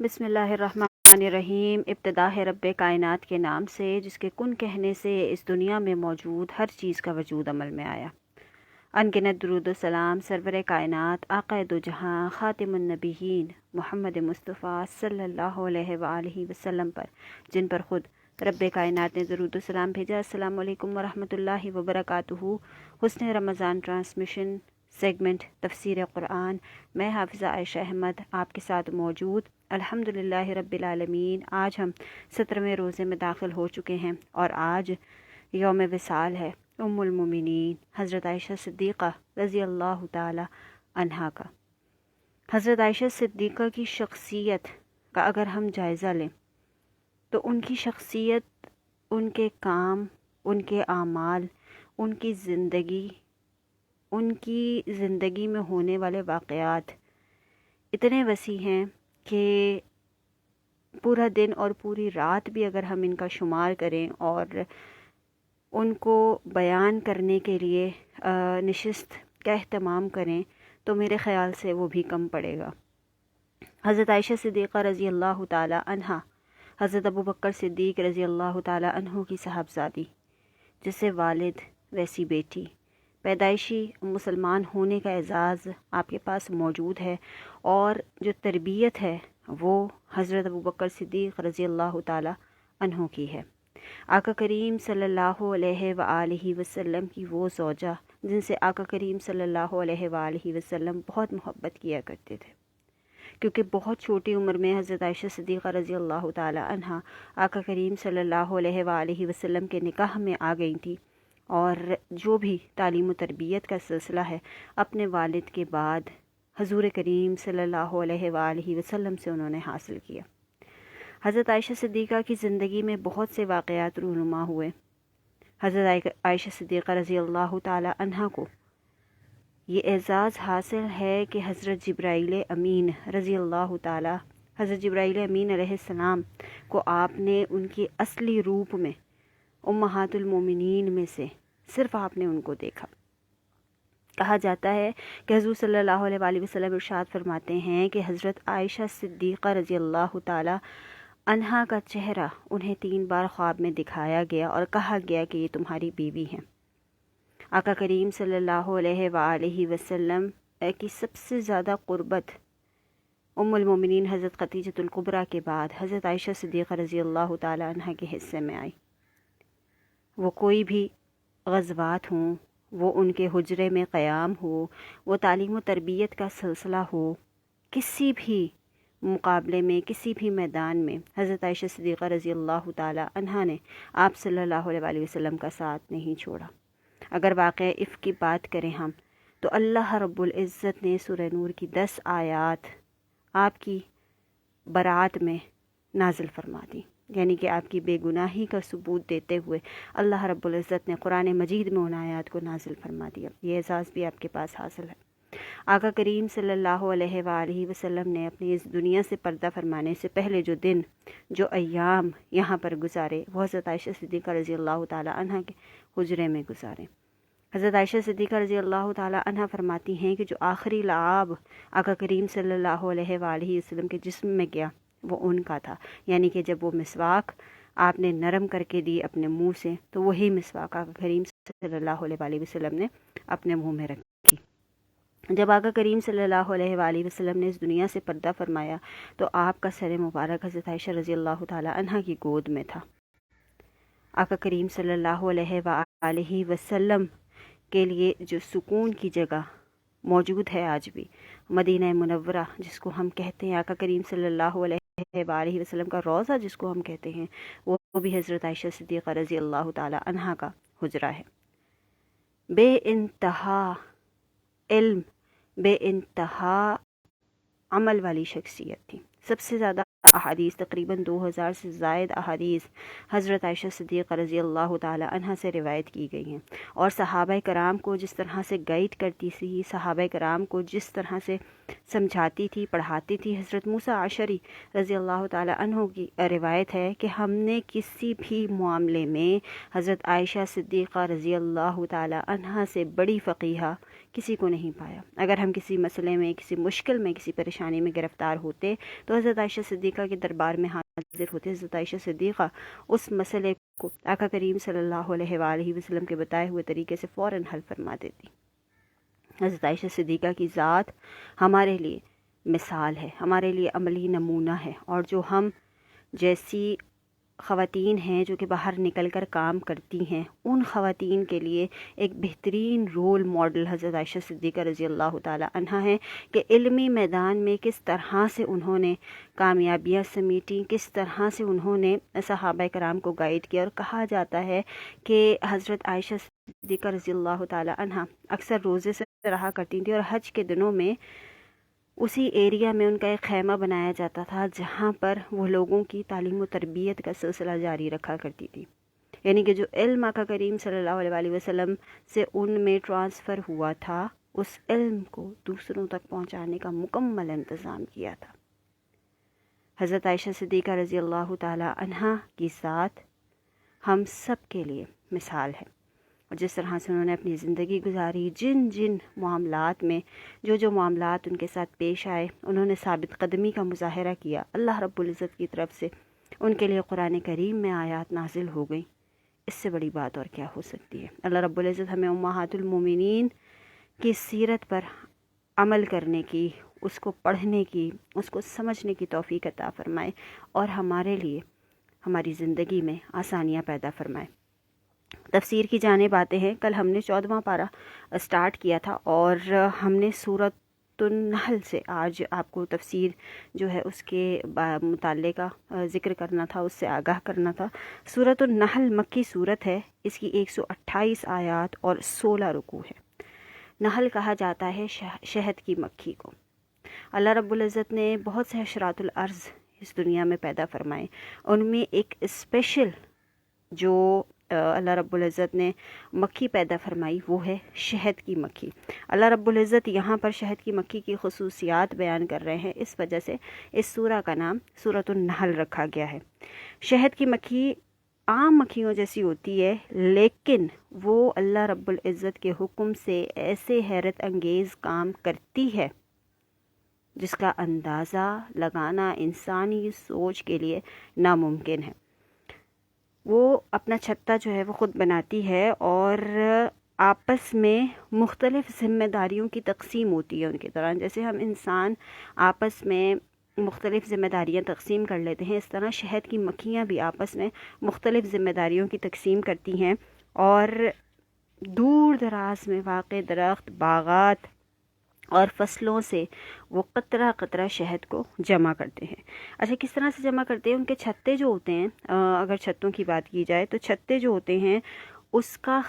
بسم اللہ الرحمن الرحیم۔ ابتدا ہے رب کائنات کے نام سے جس کے کن کہنے سے اس دنیا میں موجود ہر چیز کا وجود عمل میں آیا۔ انگنت درود و سلام سرور کائنات آقا دو جہاں خاتم النبیین محمد مصطفیٰ صلی اللہ علیہ وآلہ وسلم پر، جن پر خود رب کائنات نے درود و سلام بھیجا۔ السلام علیکم ورحمۃ اللہ وبرکاتہ۔ حسن رمضان ٹرانسمیشن سیگمنٹ تفسیر قرآن، میں حافظہ عائشہ احمد آپ کے ساتھ موجود۔ الحمدللہ رب العالمین۔ آج ہم 17ویں روزے میں داخل ہو چکے ہیں اور آج یوم وصال ہے ام المومنین حضرت عائشہ صدیقہ رضی اللہ تعالی عنہا کا۔ حضرت عائشہ صدیقہ کی شخصیت کا اگر ہم جائزہ لیں تو ان کی شخصیت، ان کے کام، ان کے اعمال، ان کی زندگی میں ہونے والے واقعات اتنے وسیع ہیں کہ پورا دن اور پوری رات بھی اگر ہم ان کا شمار کریں اور ان کو بیان کرنے کے لیے نشست کا اہتمام کریں تو میرے خیال سے وہ بھی کم پڑے گا۔ حضرت عائشہ صدیقہ رضی اللہ تعالی عنہا حضرت ابوبکر صدیق رضی اللہ تعالی عنہ کی صاحبزادی، جسے والد ویسی بیٹی، پیدائشی مسلمان ہونے کا اعزاز آپ کے پاس موجود ہے، اور جو تربیت ہے وہ حضرت ابوبکر صدیق رضی اللہ تعالی عنہ کی ہے۔ آقا کریم صلی اللہ علیہ وآلہ وسلم کی وہ زوجہ جن سے آقا کریم صلی اللہ علیہ وآلہ وسلم بہت محبت کیا کرتے تھے، کیونکہ بہت چھوٹی عمر میں حضرت عائشہ صدیقہ رضی اللہ تعالی عنہ آقا کریم صلی اللہ علیہ وآلہ وسلم کے نکاح میں آ گئی تھی، اور جو بھی تعلیم و تربیت کا سلسلہ ہے اپنے والد کے بعد حضور کریم صلی اللہ علیہ وآلہ وسلم سے انہوں نے حاصل کیا۔ حضرت عائشہ صدیقہ کی زندگی میں بہت سے واقعات رونما ہوئے۔ حضرت عائشہ صدیقہ رضی اللہ تعالی عنہ کو یہ اعزاز حاصل ہے کہ حضرت جبرائیل امین رضی اللہ تعالی، حضرت جبرائیل امین علیہ السلام کو آپ نے ان کی اصلی روپ میں امہات المومنین میں سے صرف آپ نے ان کو دیکھا۔ کہا جاتا ہے کہ حضور صلی اللہ علیہ وآلہ وسلم ارشاد فرماتے ہیں کہ حضرت عائشہ صدیقہ رضی اللہ تعالی عنہا کا چہرہ انہیں 3 بار خواب میں دکھایا گیا اور کہا گیا کہ یہ تمہاری بیوی ہیں۔ آقا کریم صلی اللہ علیہ وآلہ وسلم کی سب سے زیادہ قربت ام المومنین حضرت خدیجۃ الکبریٰ کے بعد حضرت عائشہ صدیقہ رضی اللہ تعالی عنہا کے حصے میں آئی۔ وہ کوئی بھی غزوات ہوں، وہ ان کے حجرے میں قیام ہو، وہ تعلیم و تربیت کا سلسلہ ہو، کسی بھی مقابلے میں، کسی بھی میدان میں حضرت عائشہ صدیقہ رضی اللہ تعالی عنہا نے آپ صلی اللہ علیہ وآلہ وسلم کا ساتھ نہیں چھوڑا۔ اگر واقعہ عفق کی بات کریں ہم تو اللہ رب العزت نے سورہ نور کی 10 آیات آپ کی برات میں نازل فرما دی، یعنی کہ آپ کی بے گناہی کا ثبوت دیتے ہوئے اللہ رب العزت نے قرآن مجید میں ان آیات کو نازل فرما دیا۔ یہ اعزاز بھی آپ کے پاس حاصل ہے۔ آقا کریم صلی اللہ علیہ وآلہ وسلم نے اپنی اس دنیا سے پردہ فرمانے سے پہلے جو دن، جو ایام یہاں پر گزارے وہ حضرت عائشہ صدیقہ رضی اللہ تعالی عنہ کے حجرے میں گزارے۔ حضرت عائشہ صدیقہ رضی اللہ تعالی عنہ فرماتی ہیں کہ جو آخری لعاب آقا کریم صلی اللہ علیہ وآلہ وسلم کے جسم میں گیا وہ ان کا تھا، یعنی کہ جب وہ مسواک آپ نے نرم کر کے دی اپنے منہ سے تو وہی مسواک آقا کریم صلی اللہ علیہ وآلہ وسلم نے اپنے منہ میں رکھی۔ جب آقا کریم صلی اللہ علیہ وآلہ وسلم نے اس دنیا سے پردہ فرمایا تو آپ کا سر مبارک حضرت عائشہ رضی اللہ تعالی عنہ کی گود میں تھا۔ آقا کریم صلی اللہ علیہ وآلہ وسلم کے لیے جو سکون کی جگہ موجود ہے آج بھی، مدینہ منورہ جس کو ہم کہتے ہیں، آقا کریم صلی اللہ علیہ وآلہ وسلم کا روضہ جس کو ہم کہتے ہیں، وہ بھی حضرت عائشہ صدیقہ رضی اللہ تعالی عنہا کا حجرہ ہے۔ بے انتہا علم، بے انتہا عمل والی شخصیت تھی۔ سب سے زیادہ احادیث، تقریباً 2000 سے زائد احادیث حضرت عائشہ صدیقہ رضی اللہ تعالی عنہ سے روایت کی گئی ہیں، اور صحابہ کرام کو جس طرح سے گائیڈ کرتی تھی، صحابہ کرام کو جس طرح سے سمجھاتی تھی، پڑھاتی تھی۔ حضرت موسیٰ عشری رضی اللہ تعالی عنہ کی روایت ہے کہ ہم نے کسی بھی معاملے میں حضرت عائشہ صدیقہ رضی اللہ تعالی عنہ سے بڑی فقیہہ کسی کو نہیں پایا۔ اگر ہم کسی مسئلے میں، کسی مشکل میں، کسی پریشانی میں گرفتار ہوتے تو حضرت عائشہ صدیقہ کے دربار میں حاضر ہوتے۔ حضرت عائشہ صدیقہ اس مسئلے کو آقا کریم صلی اللہ علیہ وآلہ وسلم کے بتائے ہوئے طریقے سے فوراً حل فرما دیتی۔ حضرت عائشہ صدیقہ کی ذات ہمارے لیے مثال ہے، ہمارے لیے عملی نمونہ ہے، اور جو ہم جیسی خواتین ہیں جو کہ باہر نکل کر کام کرتی ہیں، ان خواتین کے لیے ایک بہترین رول ماڈل حضرت عائشہ صدیقہ رضی اللہ تعالی عنہا ہیں کہ علمی میدان میں کس طرح سے انہوں نے کامیابیاں سمیٹیں، کس طرح سے انہوں نے صحابہ کرام کو گائیڈ کیا۔ اور کہا جاتا ہے کہ حضرت عائشہ صدیقہ رضی اللہ تعالی عنہا اکثر روزے سے رہا کرتی تھیں، اور حج کے دنوں میں اسی ایریا میں ان کا ایک خیمہ بنایا جاتا تھا جہاں پر وہ لوگوں کی تعلیم و تربیت کا سلسلہ جاری رکھا کرتی تھی۔ یعنی کہ جو علم آقا کریم صلی اللہ علیہ وآلہ وسلم سے ان میں ٹرانسفر ہوا تھا، اس علم کو دوسروں تک پہنچانے کا مکمل انتظام کیا تھا۔ حضرت عائشہ صدیقہ رضی اللہ تعالی عنہا کی ذات ہم سب کے لیے مثال ہے، اور جس طرح سے انہوں نے اپنی زندگی گزاری، جن جن معاملات میں جو معاملات ان کے ساتھ پیش آئے، انہوں نے ثابت قدمی کا مظاہرہ کیا۔ اللہ رب العزت کی طرف سے ان کے لیے قرآن کریم میں آیات نازل ہو گئیں۔ اس سے بڑی بات اور کیا ہو سکتی ہے؟ اللہ رب العزت ہمیں امہات المومنین کی سیرت پر عمل کرنے کی، اس کو پڑھنے کی، اس کو سمجھنے کی توفیق عطا فرمائے، اور ہمارے لیے ہماری زندگی میں آسانیاں پیدا فرمائے۔ تفسیر کی جانب آتے ہیں۔ کل ہم نے 14واں پارہ سٹارٹ کیا تھا، اور ہم نے سورۃ النحل سے آج آپ کو تفسیر جو ہے اس کے متعلقہ ذکر کرنا تھا، اس سے آگاہ کرنا تھا۔ سورۃ النحل مکی سورت ہے، اس کی 128 آیات اور 16 رکوع ہے۔ نحل کہا جاتا ہے شہد کی مکھی کو۔ اللہ رب العزت نے بہت سے حشرات الارض اس دنیا میں پیدا فرمائے، ان میں ایک اسپیشل جو اللہ رب العزت نے مکھی پیدا فرمائی وہ ہے شہد کی مکھی۔ اللہ رب العزت یہاں پر شہد کی مکھی کی خصوصیات بیان کر رہے ہیں، اس وجہ سے اس سورہ کا نام سورۃ النحل رکھا گیا ہے۔ شہد کی مکھی عام مکھیوں جیسی ہوتی ہے، لیکن وہ اللہ رب العزت کے حکم سے ایسے حیرت انگیز کام کرتی ہے جس کا اندازہ لگانا انسانی سوچ کے لیے ناممکن ہے۔ وہ اپنا چھتا جو ہے وہ خود بناتی ہے، اور آپس میں مختلف ذمہ داریوں کی تقسیم ہوتی ہے ان کے دوران۔ جیسے ہم انسان آپس میں مختلف ذمہ داریاں تقسیم کر لیتے ہیں، اس طرح شہد کی مکھیاں بھی آپس میں مختلف ذمہ داریوں کی تقسیم کرتی ہیں، اور دور دراز میں واقع درخت، باغات اور فصلوں سے وہ قطرہ قطرہ شہد کو جمع کرتے ہیں۔ اچھا، کس طرح سے جمع کرتے ہیں؟ ان کے چھتے جو ہوتے ہیں، اگر چھتوں کی بات کی جائے تو چھتے جو ہوتے ہیں اس کا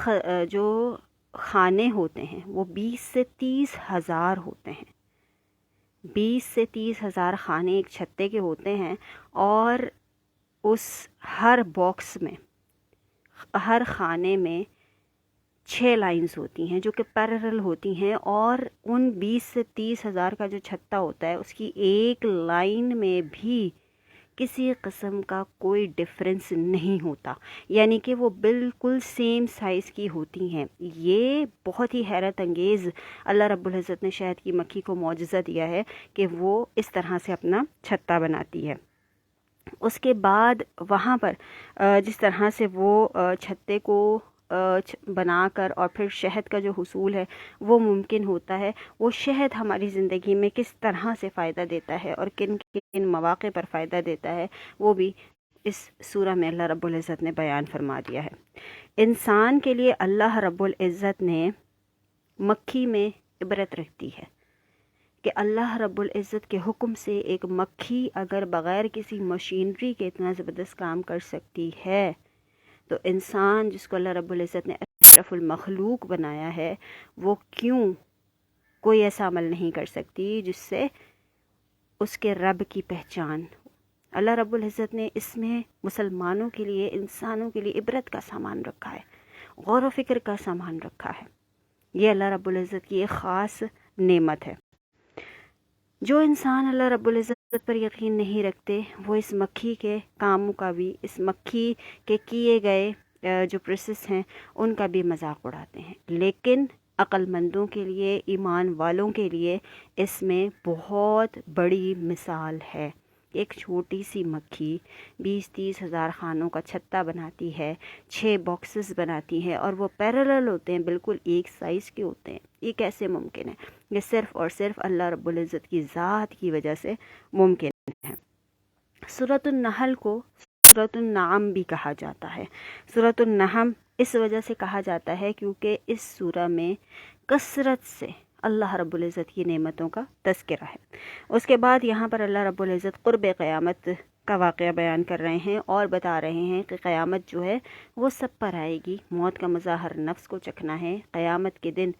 جو خانے ہوتے ہیں وہ 20 سے 30 ہزار ہوتے ہیں۔ 20 سے 30 ہزار خانے ایک چھتے کے ہوتے ہیں، اور اس ہر باکس میں، ہر خانے میں 6 لائنز ہوتی ہیں جو کہ پیرلل ہوتی ہیں، اور ان 20 سے 30 ہزار کا جو چھتا ہوتا ہے اس کی ایک لائن میں بھی کسی قسم کا کوئی ڈفرینس نہیں ہوتا، یعنی کہ وہ بالکل سیم سائز کی ہوتی ہیں۔ یہ بہت ہی حیرت انگیز اللہ رب العزت نے شہد کی مکھی کو معجزہ دیا ہے کہ وہ اس طرح سے اپنا چھتا بناتی ہے۔ اس کے بعد وہاں پر جس طرح سے وہ چھتے کو بنا کر اور پھر شہد کا جو حصول ہے وہ ممکن ہوتا ہے، وہ شہد ہماری زندگی میں کس طرح سے فائدہ دیتا ہے اور کن کن مواقع پر فائدہ دیتا ہے، وہ بھی اس سورہ میں اللہ رب العزت نے بیان فرما دیا ہے۔ انسان کے لیے اللہ رب العزت نے مکھی میں عبرت رکھ دی ہے کہ اللہ رب العزت کے حکم سے ایک مکھی اگر بغیر کسی مشینری کے اتنا زبردست کام کر سکتی ہے، تو انسان جس کو اللہ رب العزت نے اشرف المخلوق بنایا ہے، وہ کیوں کوئی ایسا عمل نہیں کر سکتی جس سے اس کے رب کی پہچان ہو۔ اللہ رب العزت نے اس میں مسلمانوں کے لیے، انسانوں کے لیے عبرت کا سامان رکھا ہے، غور و فکر کا سامان رکھا ہے۔ یہ اللہ رب العزت کی ایک خاص نعمت ہے۔ جو انسان اللہ رب العزت پر یقین نہیں رکھتے، وہ اس مکھی کے کاموں کا بھی، اس مکھی کے کیے گئے جو پروسیس ہیں ان کا بھی مذاق اڑاتے ہیں، لیکن عقل مندوں کے لیے، ایمان والوں کے لیے اس میں بہت بڑی مثال ہے۔ ایک چھوٹی سی مکھی 20-30 ہزار خانوں کا چھتا بناتی ہے، 6 باکسز بناتی ہے، اور وہ پیرالل ہوتے ہیں، بالکل ایک سائز کے ہوتے ہیں۔ یہ کیسے ممکن ہے؟ یہ صرف اور صرف اللہ رب العزت کی ذات کی وجہ سے ممکن ہے۔ سورۃ النحل کو سورۃ النعم بھی کہا جاتا ہے۔ سورۃ النعم اس وجہ سے کہا جاتا ہے کیونکہ اس سورہ میں کثرت سے اللہ رب العزت کی نعمتوں کا تذکرہ ہے۔ اس کے بعد یہاں پر اللہ رب العزت قرب قیامت کا واقعہ بیان کر رہے ہیں اور بتا رہے ہیں کہ قیامت جو ہے وہ سب پر آئے گی، موت کا مزہ ہر نفس کو چکھنا ہے۔ قیامت کے دن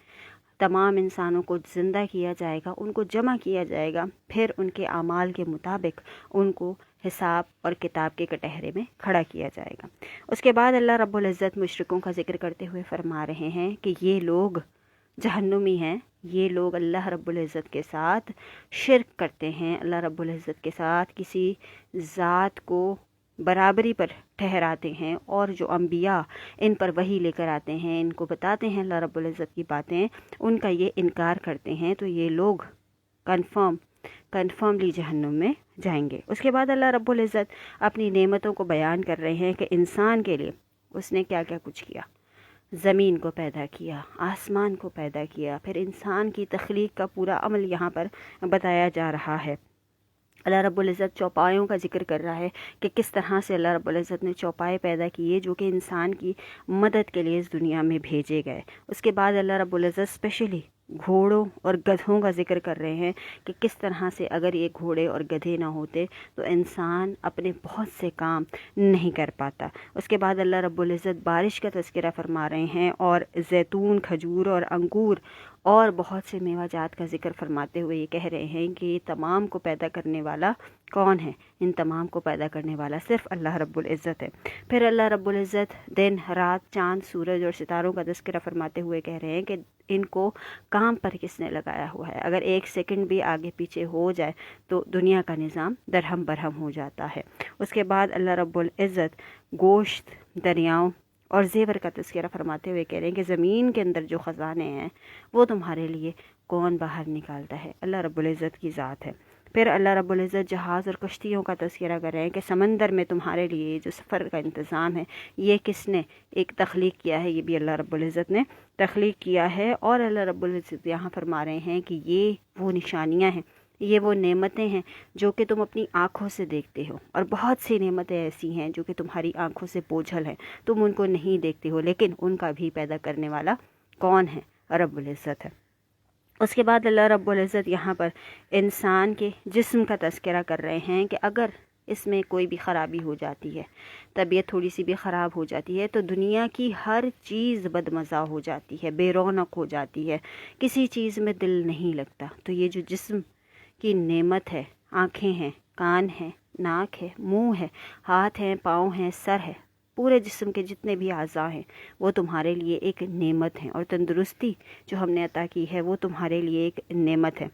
تمام انسانوں کو زندہ کیا جائے گا، ان کو جمع کیا جائے گا، پھر ان کے اعمال کے مطابق ان کو حساب اور کتاب کے کٹہرے میں کھڑا کیا جائے گا۔ اس کے بعد اللہ رب العزت مشرکوں کا ذکر کرتے ہوئے فرما رہے ہیں کہ یہ لوگ جہنمی ہیں، یہ لوگ اللہ رب العزت کے ساتھ شرک کرتے ہیں، اللہ رب العزت کے ساتھ کسی ذات کو برابری پر ٹھہراتے ہیں، اور جو انبیاء ان پر وحی لے کر آتے ہیں، ان کو بتاتے ہیں اللہ رب العزت کی باتیں، ان کا یہ انکار کرتے ہیں، تو یہ لوگ کنفرملی جہنم میں جائیں گے۔ اس کے بعد اللہ رب العزت اپنی نعمتوں کو بیان کر رہے ہیں کہ انسان کے لیے اس نے کیا کیا کچھ کیا۔ زمین کو پیدا کیا، آسمان کو پیدا کیا، پھر انسان کی تخلیق کا پورا عمل یہاں پر بتایا جا رہا ہے۔ اللہ رب العزت چوپایوں کا ذکر کر رہا ہے کہ کس طرح سے اللہ رب العزت نے چوپائے پیدا کیے جو کہ انسان کی مدد کے لیے اس دنیا میں بھیجے گئے۔ اس کے بعد اللہ رب العزت اسپیشلی گھوڑوں اور گدھوں کا ذکر کر رہے ہیں کہ کس طرح سے اگر یہ گھوڑے اور گدھے نہ ہوتے تو انسان اپنے بہت سے کام نہیں کر پاتا۔ اس کے بعد اللہ رب العزت بارش کا تذکرہ فرما رہے ہیں اور زیتون، کھجور اور انگور اور بہت سے میوہ جات کا ذکر فرماتے ہوئے یہ کہہ رہے ہیں کہ یہ تمام کو پیدا کرنے والا کون ہے؟ ان تمام کو پیدا کرنے والا صرف اللہ رب العزت ہے۔ پھر اللہ رب العزت دن، رات، چاند، سورج اور ستاروں کا تذکرہ فرماتے ہوئے کہہ رہے ہیں کہ ان کو کام پر کس نے لگایا ہوا ہے، اگر ایک سیکنڈ بھی آگے پیچھے ہو جائے تو دنیا کا نظام درہم برہم ہو جاتا ہے۔ اس کے بعد اللہ رب العزت گوشت، دریاؤں اور زیور کا تذکرہ فرماتے ہوئے کہہ رہے ہیں کہ زمین کے اندر جو خزانے ہیں وہ تمہارے لیے کون باہر نکالتا ہے؟ اللہ رب العزت کی ذات ہے۔ پھر اللہ رب العزت جہاز اور کشتیوں کا تذکرہ کر رہے ہیں کہ سمندر میں تمہارے لیے جو سفر کا انتظام ہے یہ کس نے ایک تخلیق کیا ہے؟ یہ بھی اللہ رب العزت نے تخلیق کیا ہے۔ اور اللہ رب العزت یہاں فرما رہے ہیں کہ یہ وہ نشانیاں ہیں، یہ وہ نعمتیں ہیں جو کہ تم اپنی آنکھوں سے دیکھتے ہو، اور بہت سی نعمتیں ایسی ہیں جو کہ تمہاری آنکھوں سے بوجھل ہیں، تم ان کو نہیں دیکھتے ہو، لیکن ان کا بھی پیدا کرنے والا کون ہے؟ رب العزت ہے۔ اس کے بعد اللہ رب العزت یہاں پر انسان کے جسم کا تذکرہ کر رہے ہیں کہ اگر اس میں کوئی بھی خرابی ہو جاتی ہے، طبیعت تھوڑی سی بھی خراب ہو جاتی ہے تو دنیا کی ہر چیز بدمزہ ہو جاتی ہے، بے رونق ہو جاتی ہے، کسی چیز میں دل نہیں لگتا۔ تو یہ جو جسم کی نعمت ہے، آنکھیں ہیں، کان ہیں، ناک ہے، منہ ہے، ہاتھ ہیں، پاؤں ہیں، سر ہے، پورے جسم کے جتنے بھی اعضاء ہیں وہ تمہارے لیے ایک نعمت ہیں، اور تندرستی جو ہم نے عطا کی ہے وہ تمہارے لیے ایک نعمت ہے۔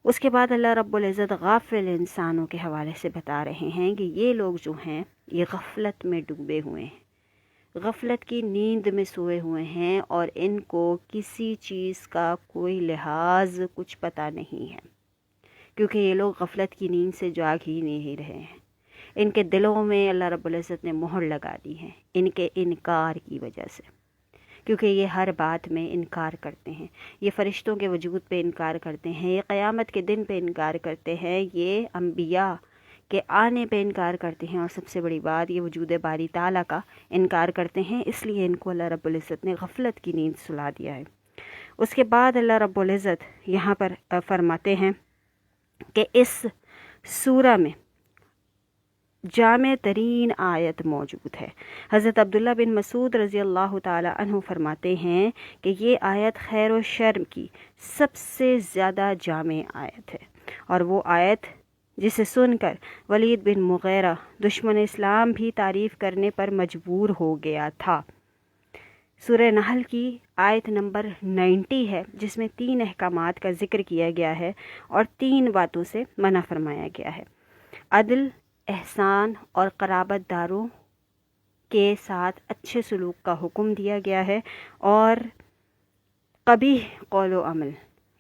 اس کے بعد اللہ رب العزت غافل انسانوں کے حوالے سے بتا رہے ہیں کہ یہ لوگ جو ہیں یہ غفلت میں ڈوبے ہوئے ہیں، غفلت کی نیند میں سوئے ہوئے ہیں، اور ان کو کسی چیز کا کوئی لحاظ کچھ پتہ نہیں ہے، کیونکہ یہ لوگ غفلت کی نیند سے جاگ ہی نہیں رہے ہیں۔ ان کے دلوں میں اللہ رب العزت نے مہر لگا دی ہے ان کے انکار کی وجہ سے، کیونکہ یہ ہر بات میں انکار کرتے ہیں، یہ فرشتوں کے وجود پہ انکار کرتے ہیں، یہ قیامت کے دن پہ انکار کرتے ہیں، یہ انبیاء کے آنے پہ انکار کرتے ہیں، اور سب سے بڑی بات یہ وجود باری تعالیٰ کا انکار کرتے ہیں، اس لیے ان کو اللہ رب العزت نے غفلت کی نیند سلا دیا ہے۔ اس کے بعد اللہ رب العزت یہاں پر فرماتے ہیں کہ اس سورہ میں جامع ترین آیت موجود ہے۔ حضرت عبداللہ بن مسعود رضی اللہ تعالی عنہ فرماتے ہیں کہ یہ آیت خیر و شر کی سب سے زیادہ جامع آیت ہے، اور وہ آیت جسے سن کر ولید بن مغیرہ دشمن اسلام بھی تعریف کرنے پر مجبور ہو گیا تھا۔ سورہ نحل کی آیت نمبر 90 ہے، جس میں 3 احکامات کا ذکر کیا گیا ہے اور 3 باتوں سے منع فرمایا گیا ہے۔ عدل، احسان اور قرابت داروں کے ساتھ اچھے سلوک کا حکم دیا گیا ہے، اور قبیح قول و عمل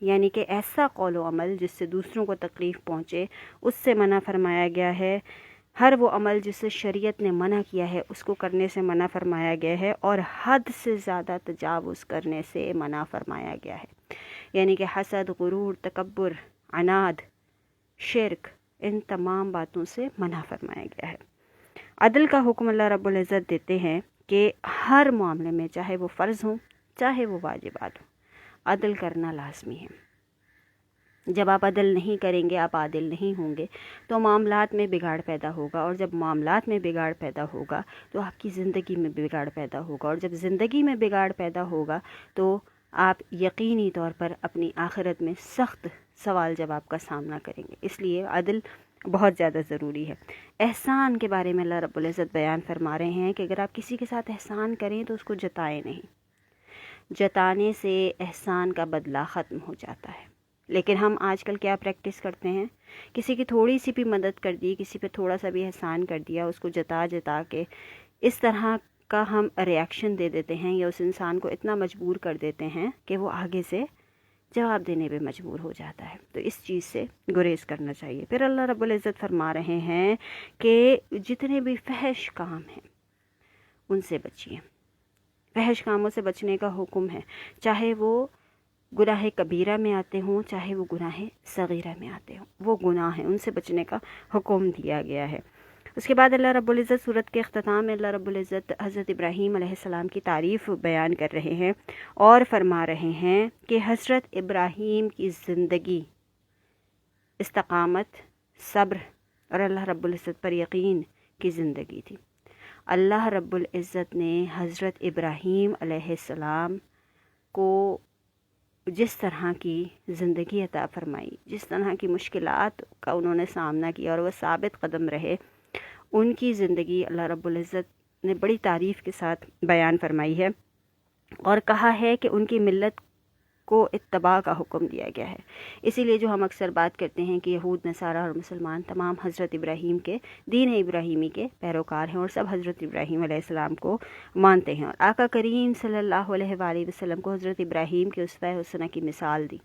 یعنی کہ ایسا قول و عمل جس سے دوسروں کو تکلیف پہنچے، اس سے منع فرمایا گیا ہے۔ ہر وہ عمل جس سے شریعت نے منع کیا ہے اس کو کرنے سے منع فرمایا گیا ہے، اور حد سے زیادہ تجاوز کرنے سے منع فرمایا گیا ہے، یعنی کہ حسد، غرور، تکبر، عناد، شرک، ان تمام باتوں سے منع فرمایا گیا ہے۔ عدل کا حکم اللہ رب العزت دیتے ہیں کہ ہر معاملے میں، چاہے وہ فرض ہوں چاہے وہ واجبات ہوں، عدل کرنا لازمی ہے۔ جب آپ عدل نہیں کریں گے، آپ عادل نہیں ہوں گے، تو معاملات میں بگاڑ پیدا ہوگا، اور جب معاملات میں بگاڑ پیدا ہوگا تو آپ کی زندگی میں بگاڑ پیدا ہوگا، اور جب زندگی میں بگاڑ پیدا ہوگا تو آپ یقینی طور پر اپنی آخرت میں سخت سوال جواب کا سامنا کریں گے۔ اس لیے عدل بہت زیادہ ضروری ہے۔ احسان کے بارے میں اللہ رب العزت بیان فرما رہے ہیں کہ اگر آپ کسی کے ساتھ احسان کریں تو اس کو جتائیں نہیں، جتانے سے احسان کا بدلہ ختم ہو جاتا ہے۔ لیکن ہم آج کل کیا پریکٹس کرتے ہیں، کسی کی تھوڑی سی بھی مدد کر دی، کسی پہ تھوڑا سا بھی احسان کر دیا، اس کو جتا جتا کے اس طرح کا ہم ریاکشن دے دیتے ہیں، یا اس انسان کو اتنا مجبور کر دیتے ہیں کہ وہ آگے سے جواب دینے پہ مجبور ہو جاتا ہے۔ تو اس چیز سے گریز کرنا چاہیے۔ پھر اللہ رب العزت فرما رہے ہیں کہ جتنے بھی فحش کام ہیں ان سے بچیے۔ فحش کاموں سے بچنے کا حکم ہے، چاہے وہ گناہ کبیرہ میں آتے ہوں چاہے وہ گناہ صغیرہ میں آتے ہوں، وہ گناہ ہیں، ان سے بچنے کا حکم دیا گیا ہے۔ اس کے بعد اللہ رب العزت سورت کے اختتام میں اللہ رب العزت حضرت ابراہیم علیہ السلام کی تعریف بیان کر رہے ہیں اور فرما رہے ہیں کہ حضرت ابراہیم کی زندگی استقامت، صبر اور اللہ رب العزت پر یقین کی زندگی تھی۔ اللہ رب العزت نے حضرت ابراہیم علیہ السلام کو جس طرح کی زندگی عطا فرمائی، جس طرح کی مشکلات کا انہوں نے سامنا کیا اور وہ ثابت قدم رہے، ان کی زندگی اللہ رب العزت نے بڑی تعریف کے ساتھ بیان فرمائی ہے، اور کہا ہے کہ ان کی ملت کو اتباع کا حکم دیا گیا ہے۔ اسی لیے جو ہم اکثر بات کرتے ہیں کہ یہود، نصارہ اور مسلمان تمام حضرت ابراہیم کے دین ابراہیمی کے پیروکار ہیں، اور سب حضرت ابراہیم علیہ السلام کو مانتے ہیں، اور آقا کریم صلی اللہ علیہ وآلہ وسلم کو حضرت ابراہیم کے اسوہ حسنہ کی مثال دی،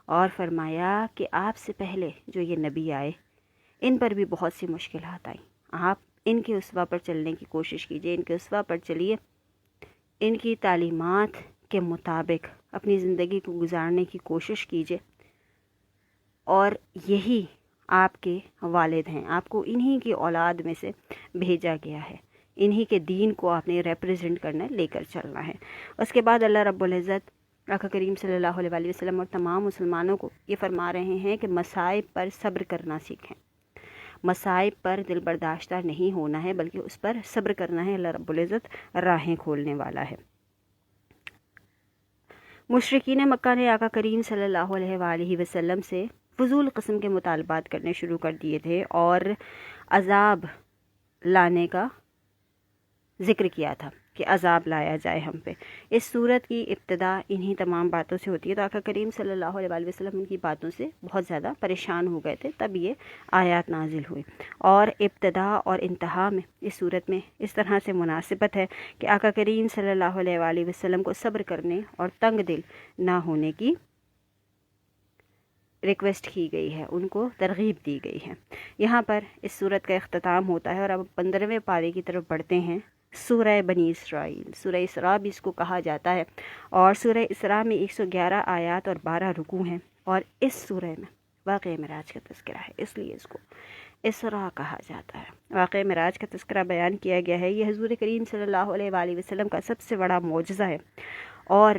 اور فرمایا کہ آپ سے پہلے جو یہ نبی آئے ان پر بھی بہت سی مشکلات آئیں، آپ ان کے اسوہ پر چلنے کی کوشش کیجئے، ان کے اسوہ پر چلیے، ان کی تعلیمات کے مطابق اپنی زندگی کو گزارنے کی کوشش کیجئے، اور یہی آپ کے والد ہیں، آپ کو انہی کی اولاد میں سے بھیجا گیا ہے، انہی کے دین کو آپ نے ریپرزینٹ کرنا ہے، لے کر چلنا ہے۔ اس کے بعد اللہ رب العزت آقا کریم صلی اللہ علیہ وآلہ وسلم اور تمام مسلمانوں کو یہ فرما رہے ہیں کہ مصائب پر صبر کرنا سیکھیں، مصائب پر دل برداشتہ نہیں ہونا ہے بلکہ اس پر صبر کرنا ہے۔ اللہ رب العزت راہیں کھولنے والا ہے۔ مشرکین مکہ نے آقا کریم صلی اللہ علیہ وآلہ وسلم سے فضول قسم کے مطالبات کرنے شروع کر دیے تھے، اور عذاب لانے کا ذکر کیا تھا کہ عذاب لایا جائے ہم پہ۔ اس صورت کی ابتدا انہی تمام باتوں سے ہوتی ہے، تو آقا کریم صلی اللہ علیہ وآلہ وسلم ان کی باتوں سے بہت زیادہ پریشان ہو گئے تھے، تب یہ آیات نازل ہوئی، اور ابتدا اور انتہا میں اس صورت میں اس طرح سے مناسبت ہے کہ آقا کریم صلی اللہ علیہ وآلہ وسلم کو صبر کرنے اور تنگ دل نہ ہونے کی ریکویسٹ کی گئی ہے، ان کو ترغیب دی گئی ہے۔ یہاں پر اس صورت کا اختتام ہوتا ہے، اور اب 15ویں پارے کی طرف بڑھتے ہیں۔ سورہ بنی اسرائیل، سورہ اسراء بھی اس کو کہا جاتا ہے، اور سورہ اسراء میں 111 آیات اور 12 رکوع ہیں، اور اس سورہ میں واقعہ معراج کا تذکرہ ہے، اس لیے اس کو اسراء کہا جاتا ہے۔ واقعہ معراج کا تذکرہ بیان کیا گیا ہے۔ یہ حضور کریم صلی اللہ علیہ وآلہ وسلم کا سب سے بڑا معجزہ ہے، اور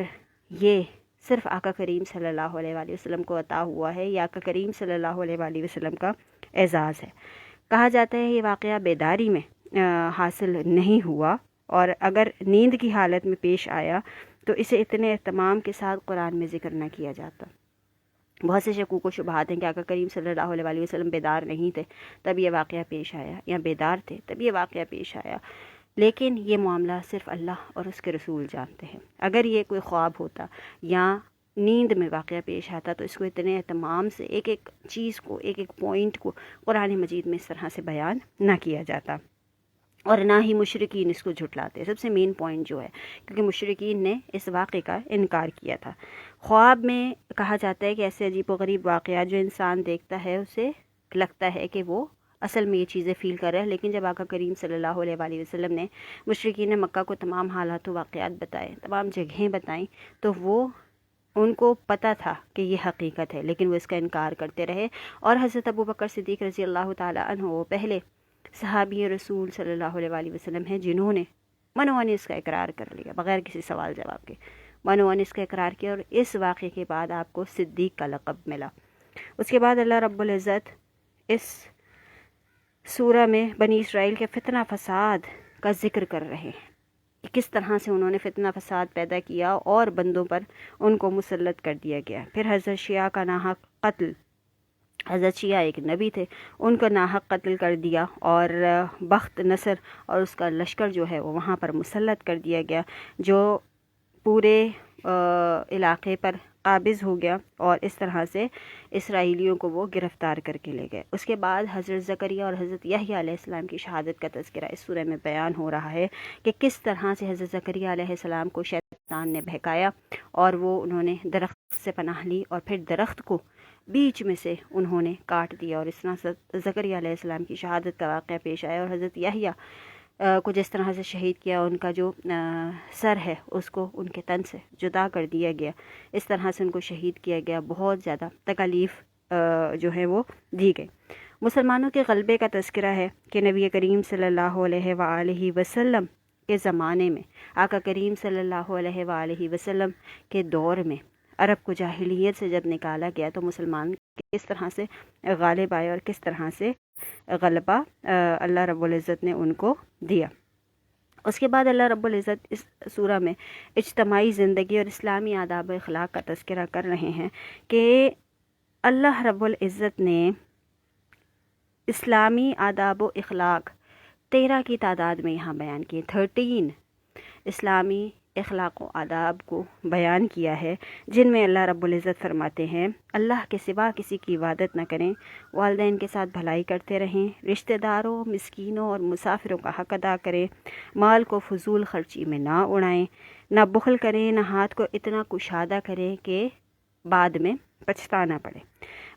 یہ صرف آقا کریم صلی اللہ علیہ وآلہ وسلم کو عطا ہوا ہے، یہ آقا کریم صلی اللہ علیہ وآلہ وسلم کا اعزاز ہے۔ کہا جاتا ہے یہ واقعہ بیداری میں حاصل نہیں ہوا، اور اگر نیند کی حالت میں پیش آیا تو اسے اتنے اہتمام کے ساتھ قرآن میں ذکر نہ کیا جاتا۔ بہت سے شکوک و شبہات ہیں کہ آقا کریم صلی اللہ علیہ وآلہ وسلم بیدار نہیں تھے تب یہ واقعہ پیش آیا، یا بیدار تھے تب یہ واقعہ پیش آیا، لیکن یہ معاملہ صرف اللہ اور اس کے رسول جانتے ہیں۔ اگر یہ کوئی خواب ہوتا یا نیند میں واقعہ پیش آتا تو اس کو اتنے اہتمام سے ایک ایک چیز کو، ایک ایک پوائنٹ کو قرآن مجید میں اس طرح سے بیان نہ کیا جاتا۔ اور نہ ہی مشرکین اس کو جھٹلاتے. سب سے مین پوائنٹ جو ہے، کیونکہ مشرکین نے اس واقعے کا انکار کیا تھا. خواب میں کہا جاتا ہے کہ ایسے عجیب و غریب واقعات جو انسان دیکھتا ہے اسے لگتا ہے کہ وہ اصل میں یہ چیزیں فیل کر رہا ہے. لیکن جب آقا کریم صلی اللہ علیہ وآلہ وسلم نے مشرکین مکہ کو تمام حالات و واقعات بتائے، تمام جگہیں بتائیں، تو وہ ان کو پتہ تھا کہ یہ حقیقت ہے، لیکن وہ اس کا انکار کرتے رہے. اور حضرت ابوبکر صدیق رضی اللہ تعالیٰ عنہ وہ پہلے صحابی رسول صلی اللہ علیہ وآلہ وسلم ہیں جنہوں نے منوان اس کا اقرار کر لیا بغیر کسی سوال جواب کے. منوان اس کا اقرار کیا، اور اس واقعے کے بعد آپ کو صدیق کا لقب ملا. اس کے بعد اللہ رب العزت اس سورہ میں بنی اسرائیل کے فتنہ فساد کا ذکر کر رہے ہیں کہ کس طرح سے انہوں نے فتنہ فساد پیدا کیا اور بندوں پر ان کو مسلط کر دیا گیا. پھر حضرت شیعہ کا ناحق قتل، حضرت شیعہ ایک نبی تھے، ان کو ناحق قتل کر دیا، اور بخت نصر اور اس کا لشکر جو ہے وہ وہاں پر مسلط کر دیا گیا، جو پورے علاقے پر قابض ہو گیا، اور اس طرح سے اسرائیلیوں کو وہ گرفتار کر کے لے گئے. اس کے بعد حضرت زکریا اور حضرت یحییٰ علیہ السلام کی شہادت کا تذکرہ اس سورہ میں بیان ہو رہا ہے کہ کس طرح سے حضرت زکریا علیہ السلام کو شیطان نے بہکایا، اور وہ انہوں نے درخت سے پناہ لی، اور پھر درخت کو بیچ میں سے انہوں نے کاٹ دیا، اور اس طرح سے زکریا علیہ السلام کی شہادت کا واقعہ پیش آیا. اور حضرت یحییٰ کو جس طرح سے شہید کیا، ان کا جو سر ہے اس کو ان کے تن سے جدا کر دیا گیا، اس طرح سے ان کو شہید کیا گیا. بہت زیادہ تکالیف جو ہے وہ دی گئی. مسلمانوں کے غلبے کا تذکرہ ہے کہ نبی کریم صلی اللہ علیہ وآلہ وسلم کے زمانے میں، آقا کریم صلی اللہ علیہ وآلہ وسلم کے دور میں عرب کو جاہلیت سے جب نکالا گیا تو مسلمان کس طرح سے غالب آئے اور کس طرح سے غلبہ اللہ رب العزت نے ان کو دیا. اس کے بعد اللہ رب العزت اس سورہ میں اجتماعی زندگی اور اسلامی آداب و اخلاق کا تذکرہ کر رہے ہیں کہ اللہ رب العزت نے اسلامی آداب و اخلاق 13 کی تعداد میں یہاں بیان کیے. 13 اسلامی اخلاق و آداب کو بیان کیا ہے، جن میں اللہ رب العزت فرماتے ہیں اللہ کے سوا کسی کی عبادت نہ کریں، والدین کے ساتھ بھلائی کرتے رہیں، رشتہ داروں، مسکینوں اور مسافروں کا حق ادا کریں، مال کو فضول خرچی میں نہ اڑائیں، نہ بخل کریں، نہ ہاتھ کو اتنا کشادہ کریں کہ بعد میں پچھتانا پڑے،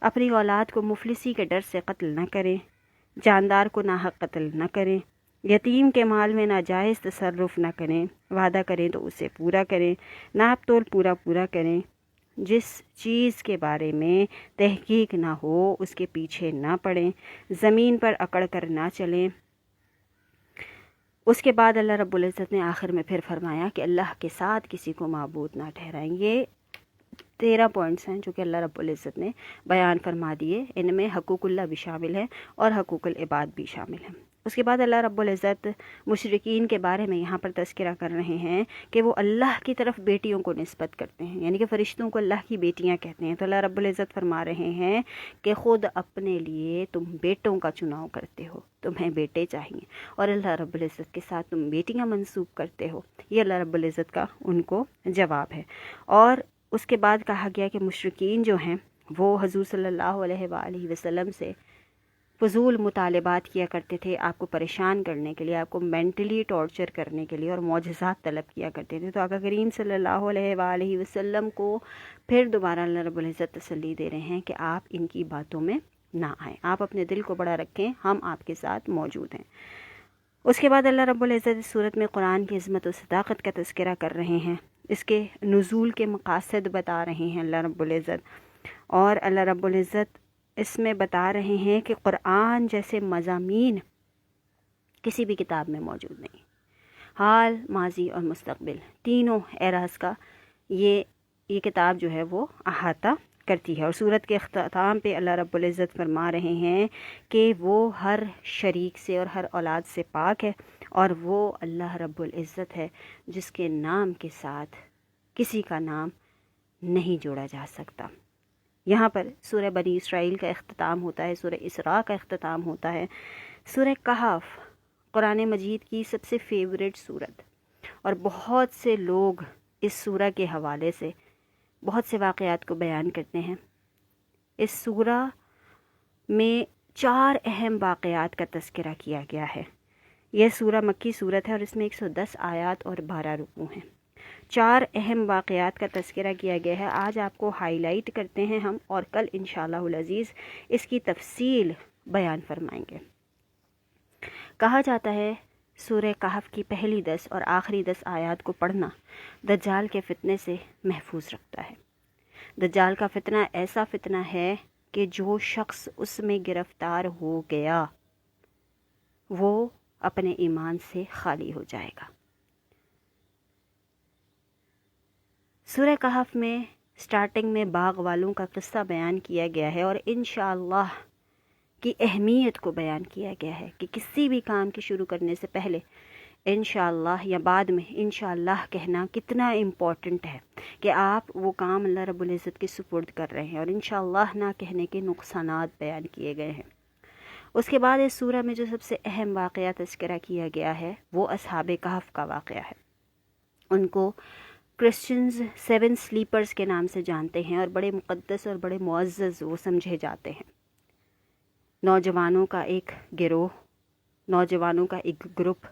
اپنی اولاد کو مفلسی کے ڈر سے قتل نہ کریں، جاندار کو ناحق قتل نہ کریں، یتیم کے مال میں ناجائز تصرف نہ کریں، وعدہ کریں تو اسے پورا کریں، ناپ تول پورا کریں، جس چیز کے بارے میں تحقیق نہ ہو اس کے پیچھے نہ پڑیں، زمین پر اکڑ کر نہ چلیں. اس کے بعد اللہ رب العزت نے آخر میں پھر فرمایا کہ اللہ کے ساتھ کسی کو معبود نہ ٹھہرائیں. یہ 13 پوائنٹس ہیں جو کہ اللہ رب العزت نے بیان فرما دیے. ان میں حقوق اللہ بھی شامل ہے اور حقوق العباد بھی شامل ہیں. اس کے بعد اللہ رب العزت مشرکین کے بارے میں یہاں پر تذکرہ کر رہے ہیں کہ وہ اللہ کی طرف بیٹیوں کو نسبت کرتے ہیں، یعنی کہ فرشتوں کو اللہ کی بیٹیاں کہتے ہیں. تو اللہ رب العزت فرما رہے ہیں کہ خود اپنے لیے تم بیٹوں کا چناؤ کرتے ہو، تمہیں بیٹے چاہیے، اور اللہ رب العزت کے ساتھ تم بیٹیاں منسوب کرتے ہو. یہ اللہ رب العزت کا ان کو جواب ہے. اور اس کے بعد کہا گیا کہ مشرکین جو ہیں وہ حضور صلی اللہ علیہ وآلہ وسلم سے فضول مطالبات کیا کرتے تھے، آپ کو پریشان کرنے کے لیے، آپ کو مینٹلی ٹارچر کرنے کے لیے، اور معجزات طلب کیا کرتے تھے. تو آقا کریم صلی اللہ علیہ وآلہ وسلم کو پھر دوبارہ اللہ رب العزت تسلی دے رہے ہیں کہ آپ ان کی باتوں میں نہ آئیں، آپ اپنے دل کو بڑا رکھیں، ہم آپ کے ساتھ موجود ہیں. اس کے بعد اللہ رب العزت اس صورت میں قرآن کی عظمت و صداقت کا تذکرہ کر رہے ہیں، اس کے نزول کے مقاصد بتا رہے ہیں اللہ رب العزت. اور اللہ رب العزت اس میں بتا رہے ہیں کہ قرآن جیسے مضامین کسی بھی کتاب میں موجود نہیں. حال، ماضی اور مستقبل تینوں اعراض کا یہ کتاب جو ہے وہ احاطہ کرتی ہے. اور سورت کے اختتام پہ اللہ رب العزت فرما رہے ہیں کہ وہ ہر شریک سے اور ہر اولاد سے پاک ہے، اور وہ اللہ رب العزت ہے جس کے نام کے ساتھ کسی کا نام نہیں جوڑا جا سکتا. یہاں پر سورہ بنی اسرائیل کا اختتام ہوتا ہے، سورہ اسراء کا اختتام ہوتا ہے. سورہ کہف قرآن مجید کی سب سے فیوریٹ سورت، اور بہت سے لوگ اس سورہ کے حوالے سے بہت سے واقعات کو بیان کرتے ہیں. اس سورہ میں 4 اہم واقعات کا تذکرہ کیا گیا ہے. یہ سورہ مکی صورت ہے اور اس میں 110 آیات اور 12 رکوع ہیں۔ 4 اہم واقعات کا تذکرہ کیا گیا ہے۔ آج آپ کو ہائی لائٹ کرتے ہیں ہم، اور کل انشاءاللہ العزیز اس کی تفصیل بیان فرمائیں گے۔ کہا جاتا ہے سورہ کہف کی پہلی 10 اور آخری 10 آیات کو پڑھنا دجال کے فتنے سے محفوظ رکھتا ہے۔ دجال کا فتنہ ایسا فتنہ ہے کہ جو شخص اس میں گرفتار ہو گیا وہ اپنے ایمان سے خالی ہو جائے گا۔ سورہ کہف میں سٹارٹنگ میں باغ والوں کا قصہ بیان کیا گیا ہے اور انشاءاللہ کی اہمیت کو بیان کیا گیا ہے کہ کسی بھی کام کے شروع کرنے سے پہلے انشاءاللہ یا بعد میں انشاءاللہ کہنا کتنا امپورٹنٹ ہے کہ آپ وہ کام اللہ رب العزت کے سپرد کر رہے ہیں، اور انشاءاللہ نہ کہنے کے نقصانات بیان کیے گئے ہیں۔ اس کے بعد اس سورہ میں جو سب سے اہم واقعہ تذکرہ کیا گیا ہے وہ اصحاب کہف کا واقعہ ہے۔ ان کو کرسچنز 7 سلیپرز کے نام سے جانتے ہیں اور بڑے مقدس اور بڑے معزز وہ سمجھے جاتے ہیں۔ نوجوانوں کا ایک گروہ، نوجوانوں کا ایک گروپ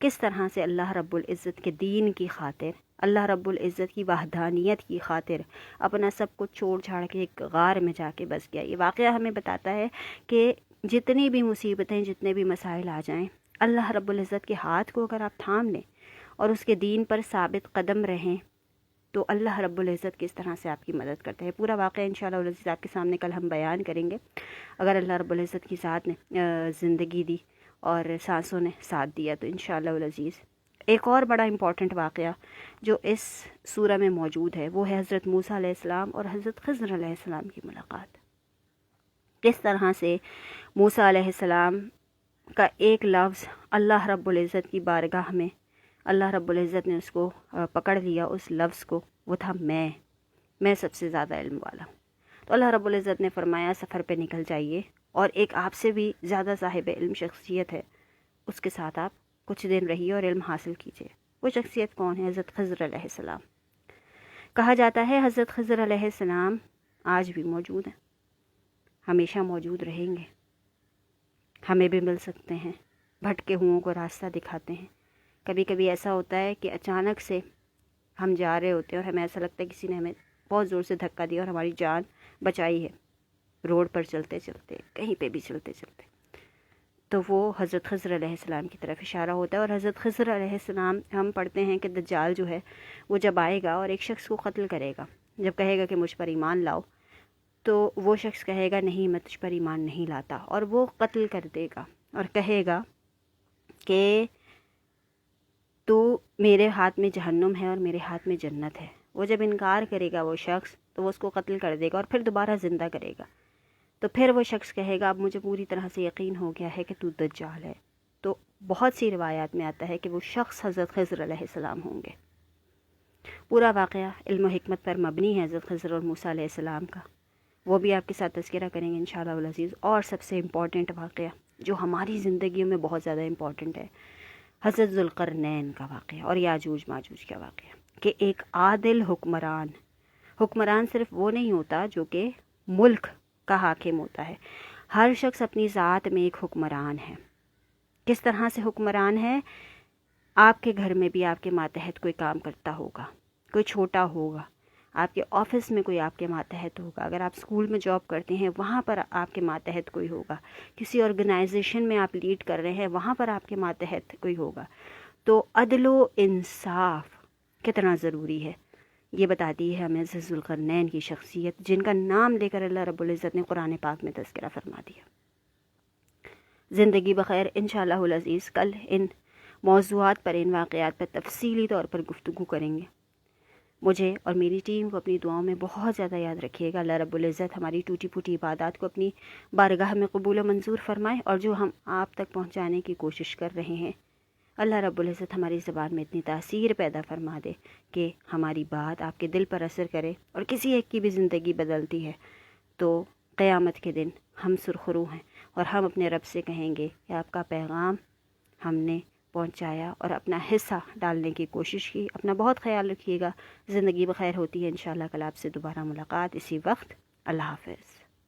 کس طرح سے اللہ رب العزت کے دین کی خاطر، اللہ رب العزت کی وحدانیت کی خاطر اپنا سب کچھ چھوڑ چھاڑ کے ایک غار میں جا کے بس گیا۔ یہ واقعہ ہمیں بتاتا ہے کہ جتنی بھی مصیبتیں، جتنے بھی مسائل آ جائیں، اللہ رب العزت کے ہاتھ کو اگر آپ تھام لیں اور اس کے دین پر ثابت قدم رہیں تو اللہ رب العزت کس طرح سے آپ کی مدد کرتا ہے۔ پورا واقعہ انشاءاللہ العزیز آپ کے سامنے کل ہم بیان کریں گے، اگر اللہ رب العزت کی ذات نے زندگی دی اور سانسوں نے ساتھ دیا تو انشاءاللہ العزیز۔ ایک اور بڑا امپورٹنٹ واقعہ جو اس سورہ میں موجود ہے وہ ہے حضرت موسیٰ علیہ السلام اور حضرت خضر علیہ السلام کی ملاقات۔ کس طرح سے موسیٰ علیہ السلام کا ایک لفظ اللہ رب العزت کی بارگاہ میں اللہ رب العزت نے اس کو پکڑ لیا، اس لفظ کو، وہ تھا میں سب سے زیادہ علم والا ہوں۔ تو اللہ رب العزت نے فرمایا سفر پہ نکل جائیے، اور ایک آپ سے بھی زیادہ صاحب علم شخصیت ہے، اس کے ساتھ آپ کچھ دن رہیے اور علم حاصل کیجیے۔ وہ شخصیت کون ہے؟ حضرت خضر علیہ السلام۔ کہا جاتا ہے حضرت خضر علیہ السلام آج بھی موجود ہیں، ہمیشہ موجود رہیں گے، ہمیں بھی مل سکتے ہیں، بھٹکے ہوں کو راستہ دکھاتے ہیں۔ کبھی کبھی ایسا ہوتا ہے کہ اچانک سے ہم جا رہے ہوتے ہیں اور ہمیں ایسا لگتا ہے کسی نے ہمیں بہت زور سے دھکا دیا اور ہماری جان بچائی ہے، روڈ پر چلتے چلتے، کہیں پہ بھی چلتے چلتے، تو وہ حضرت خضر علیہ السلام کی طرف اشارہ ہوتا ہے۔ اور حضرت خضر علیہ السلام، ہم پڑھتے ہیں کہ دجال جو ہے وہ جب آئے گا اور ایک شخص کو قتل کرے گا، جب کہے گا کہ مجھ پر ایمان لاؤ، تو وہ شخص کہے گا نہیں میں تجھ پر ایمان نہیں لاتا، اور وہ قتل کر دے گا اور کہے گا کہ تو میرے ہاتھ میں جہنم ہے اور میرے ہاتھ میں جنت ہے۔ وہ جب انکار کرے گا وہ شخص تو وہ اس کو قتل کر دے گا اور پھر دوبارہ زندہ کرے گا، تو پھر وہ شخص کہے گا اب مجھے پوری طرح سے یقین ہو گیا ہے کہ تو دجال ہے۔ تو بہت سی روایات میں آتا ہے کہ وہ شخص حضرت خضر علیہ السلام ہوں گے۔ پورا واقعہ علم و حکمت پر مبنی ہے حضرت خضر اور موسیٰ علیہ السلام کا، وہ بھی آپ کے ساتھ تذکرہ کریں گے انشاءاللہ العزیز۔ اور سب سے امپورٹنٹ واقعہ جو ہماری زندگیوں میں بہت زیادہ امپورٹنٹ ہے، حضرت ذوالقرنین کا واقعہ اور یاجوج ماجوج کا واقعہ، کہ ایک عادل حکمران صرف وہ نہیں ہوتا جو کہ ملک کا حاکم ہوتا ہے، ہر شخص اپنی ذات میں ایک حکمران ہے۔ کس طرح سے حکمران ہے؟ آپ کے گھر میں بھی آپ کے ماتحت کوئی کام کرتا ہوگا، کوئی چھوٹا ہوگا، آپ کے آفس میں کوئی آپ کے ماتحت ہوگا، اگر آپ اسکول میں جاب کرتے ہیں وہاں پر آپ کے ماتحت کوئی ہوگا، کسی آرگنائزیشن میں آپ لیڈ کر رہے ہیں وہاں پر آپ کے ماتحت کوئی ہوگا۔ تو عدل و انصاف کتنا ضروری ہے یہ بتاتی ہے ہمیں حضرت ذوالقرنین کی شخصیت، جن کا نام لے کر اللہ رب العزت نے قرآن پاک میں تذکرہ فرما دیا۔ زندگی بخیر، انشاءاللہ العزیز کل ان موضوعات پر، ان واقعات پر تفصیلی طور پر گفتگو کریں گے۔ مجھے اور میری ٹیم کو اپنی دعاؤں میں بہت زیادہ یاد رکھیے گا۔ اللہ رب العزت ہماری ٹوٹی پھوٹی عبادات کو اپنی بارگاہ میں قبول و منظور فرمائے، اور جو ہم آپ تک پہنچانے کی کوشش کر رہے ہیں اللہ رب العزت ہماری زبان میں اتنی تاثیر پیدا فرما دے کہ ہماری بات آپ کے دل پر اثر کرے اور کسی ایک کی بھی زندگی بدلتی ہے تو قیامت کے دن ہم سرخرو ہیں اور ہم اپنے رب سے کہیں گے کہ آپ کا پیغام ہم نے پہنچایا اور اپنا حصہ ڈالنے کی کوشش کی۔ اپنا بہت خیال رکھیے گا۔ زندگی بخیر ہوتی ہے انشاءاللہ کل آپ سے دوبارہ ملاقات اسی وقت۔ اللہ حافظ۔